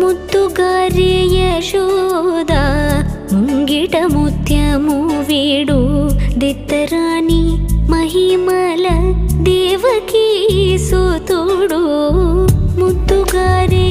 ముద్దుగారే యశోద ముంగిట ముత్యము వీడు దిత్తరాని మహిమల దేవకీ సుతుడు ముద్దుగారే